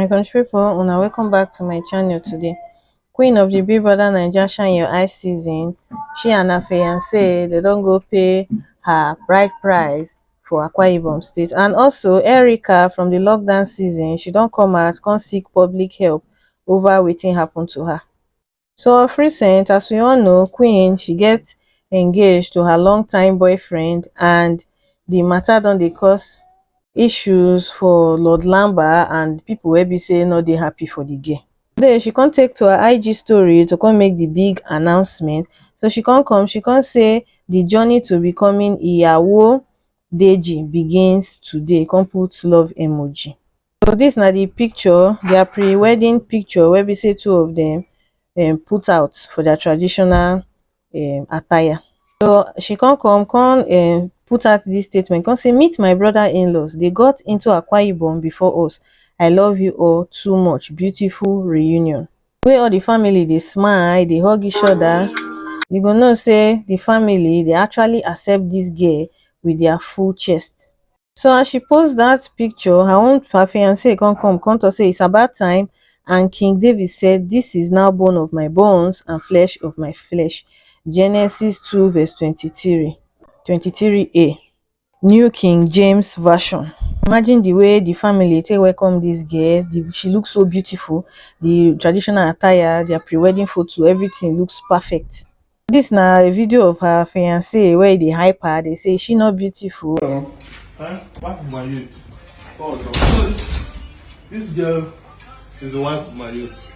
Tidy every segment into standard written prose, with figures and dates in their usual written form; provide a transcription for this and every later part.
My country people, una welcome back to my channel today. Queen of the Big Brother Naija Shine Your Eye season, she and her fiancé, they don't go pay her bride price for Akwa Ibom State. And also, Erica from the lockdown season, she don't come out, come seek public help over wetin happen to her. So of recent, as we all know, Queen, she gets engaged to her longtime boyfriend, and the matter don dey cause issues for Lord Lamba and people wey be say no dey happy for the girl. Today she can't take to her IG story to come make the big announcement. So she can't say the journey to becoming Iyawo Deji begins today. Come put love emoji. So this na the picture, their pre-wedding picture where we say two of them put out for their traditional attire. So she come put out this statement, come say, meet my brother-in-laws. They got into Akwa Ibom before us. I love you all too much. Beautiful reunion. Where all the family they smile, they hug each other. You go know say the family they actually accept this girl with their full chest. So as she posts that picture, her fiancé come to say it's about time. And King David said, this is now bone of my bones and flesh of my flesh. Genesis 2 verse 23a. New King James Version. Imagine the way the family take welcome this girl. She looks so beautiful. The traditional attire, their pre-wedding photo, everything looks perfect. This now a video of her fiancé where they hype her. They say she not beautiful. Wife of my youth. Oh, no. This girl is the wife of my youth.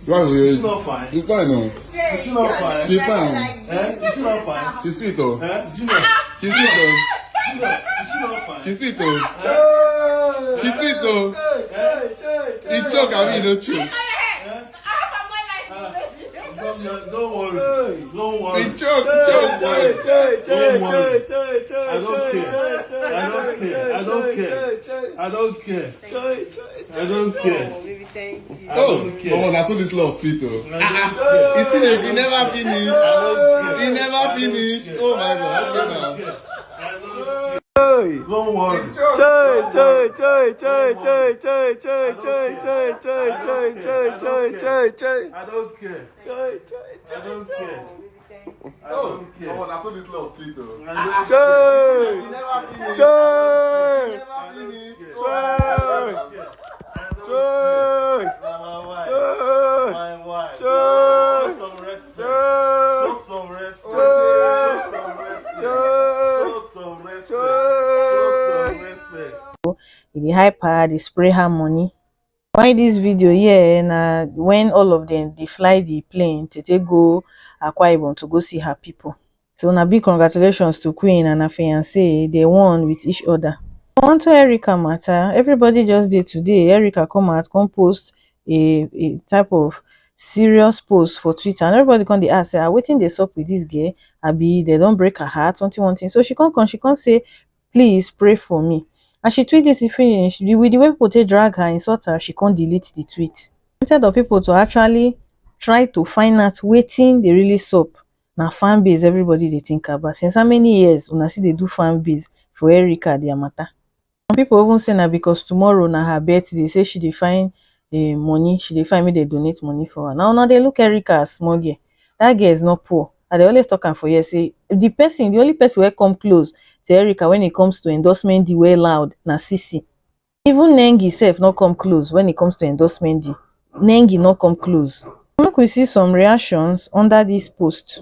She's not fine. She's fine, no. She's not fine. She's fine. She's not fine. She's sweet, though. Junior. She's sweet, though. She's not fine. She's sweet, though. She's sweet, though. He choke, I mean, no choke. Don't worry. Don't worry. He choke. Don't worry. I don't care. I don't care. I don't care. I don't care. Oh, that's so this love sweet, though. He still, he never finished. He never finished. Oh my God. Okay, now. Don't worry. I don't care. I don't care. Oh, that's so this love sweet, though. He never finished. My wife. Show some respect. Show some respect. Show some respect. They hype her, they spray her money. Why this video here na when all of them they fly the plane to take go Akwa Ibom to go see her people. So na big congratulations to Queen and her fiancé. They won with each other. On to Erica matter, everybody just did today. Erica come out, come post a type of serious post for Twitter, and everybody come dey ask, waiting they sup with this girl. Abi they don't break her heart, something. So she can't say, please pray for me. As she tweet this finish, with the way people take drag her, insult her, she can't delete the tweet. Instead of people to actually try to find out waiting they really sup. Now fan base everybody they think about. Since how many years una see they do fan base for Erica their matter. Some people even say na because tomorrow na her birthday, say she dey find money, she dey find me they donate money for her. Now they look Erica as small girl. That girl is not poor. And they always talk am for here say the only person will come close to Erica when it comes to endorsement the way loud na Sisi. Even Nengi self not come close when it comes to endorsement the. Nengi not come close. Make we see some reactions under this post.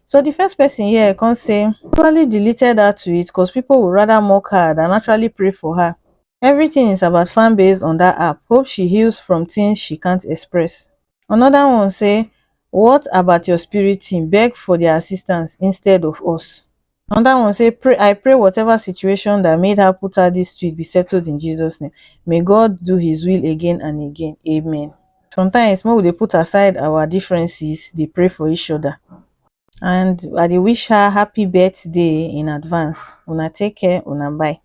So the first person here can say probably deleted that tweet because people would rather mock her than actually pray for her. Everything is about fan base on that app. Hope she heals from things she can't express. Another one say, what about your spirit team? Beg for their assistance instead of us. Another one say, I pray whatever situation that made her put out this tweet be settled in Jesus' name. May God do his will again and again. Amen. Sometimes when they put aside our differences, they pray for each other. And I wish her happy birthday in advance. Una take care, una bye.